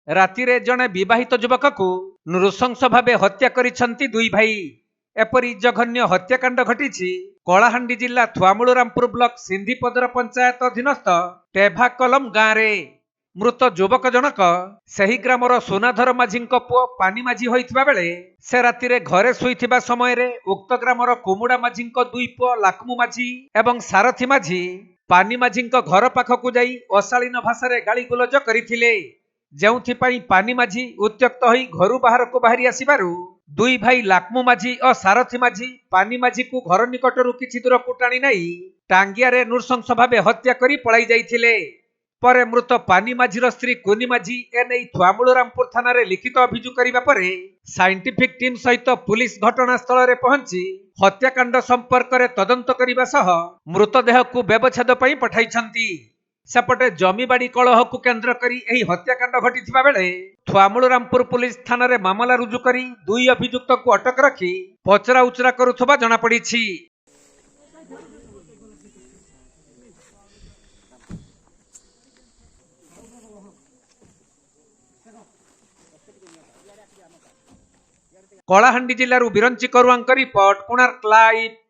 ରାତିରେ ଜଣେ ବିବାହିତ ଯୁବକକୁ ନୃଶଂସ ଭାବେ ହତ୍ୟା କରିଛନ୍ତି ଦୁଇ ଭାଇ। ଏପରି ଜଘନ୍ୟ ହତ୍ୟାକାଣ୍ଡ ଘଟିଛି କଳାହାଣ୍ଡି ଜିଲ୍ଲା ଥୁଆମୂଳରାମପୁର ବ୍ଲକ ସିନ୍ଧିପଦର ପଞ୍ଚାୟତ ଅଧୀନସ୍ଥ ଟେଭାକଲମ ଗାଁରେ। ମୃତ ଯୁବକ ଜଣକ ସେହି ଗ୍ରାମର ସୁନାଧର ମାଝୀଙ୍କ ପୁଅ ପାନି ମାଝୀ ହୋଇଥିବା ବେଳେ ସେ ରାତିରେ ଘରେ ଶୋଇଥିବା ସମୟରେ ଉକ୍ତ ଗ୍ରାମର କୁମୁଡା ମାଝୀଙ୍କ ଦୁଇ ପୁଅ ଲାକ୍ମୁ ମାଝୀ ଏବଂ ସାରଥୀ ମାଝୀ ପାନି ମାଝୀଙ୍କ ଘର ପାଖକୁ ଯାଇ ଅଶାଳୀନ ଭାଷାରେ ଗାଳିଗୁଲଜ କରିଥିଲେ। ଯେଉଁଥିପାଇଁ ପାନି ମାଝୀ ଉତ୍ତ୍ୟକ୍ତ ହୋଇ ଘରୁ ବାହାରକୁ ବାହାରି ଆସିବାରୁ ଦୁଇ ଭାଇ ଲାକ୍ମୁ ମାଝୀ ଓ ସାରଥୀ ମାଝୀ ପାନି ମାଝୀକୁ ଘର ନିକଟରୁ କିଛି ଦୂରକୁ ଟାଣି ନେଇ ଟାଙ୍ଗିଆରେ ନୃଶଂସ ଭାବେ ହତ୍ୟା କରି ପଳାଇ ଯାଇଥିଲେ। ପରେ ମୃତ ପାନି ମାଝୀର ସ୍ତ୍ରୀ କୁନି ମାଝୀ ଏନେଇ ଥୁଆମୂଳରାମପୁର ଥାନାରେ ଲିଖିତ ଅଭିଯୋଗ କରିବା ପରେ ସାଇଣ୍ଟିଫିକ ଟିମ୍ ସହିତ ପୁଲିସ ଘଟଣାସ୍ଥଳରେ ପହଞ୍ଚି ହତ୍ୟାକାଣ୍ଡ ସମ୍ପର୍କରେ ତଦନ୍ତ କରିବା ସହ ମୃତଦେହକୁ ବ୍ୟବଚ୍ଛେଦ ପାଇଁ ପଠାଇଛନ୍ତି। ସେପଟେ ଜମିବାଡି କଳହକୁ କେନ୍ଦ୍ର କରି ଏହି ହତ୍ୟାକାଣ୍ଡ ଘଟିଥିବା ବେଳେ ଥୁଆମୂଳରାମପୁର ପୁଲିସ ଥାନାରେ ମାମଲା ରୁଜୁ କରି ଦୁଇ ଅଭିଯୁକ୍ତକୁ ଅଟକ ରଖି ପଚରା ଉଚରା କରୁଥିବା ଜଣାପଡିଛି। କଳାହାଣ୍ଡି ଜିଲ୍ଲାରୁ ବିରଞ୍ଚି କରୁଆଙ୍କ ରିପୋର୍ଟ, କୋଣାର୍କ ଲାଇଭ୍।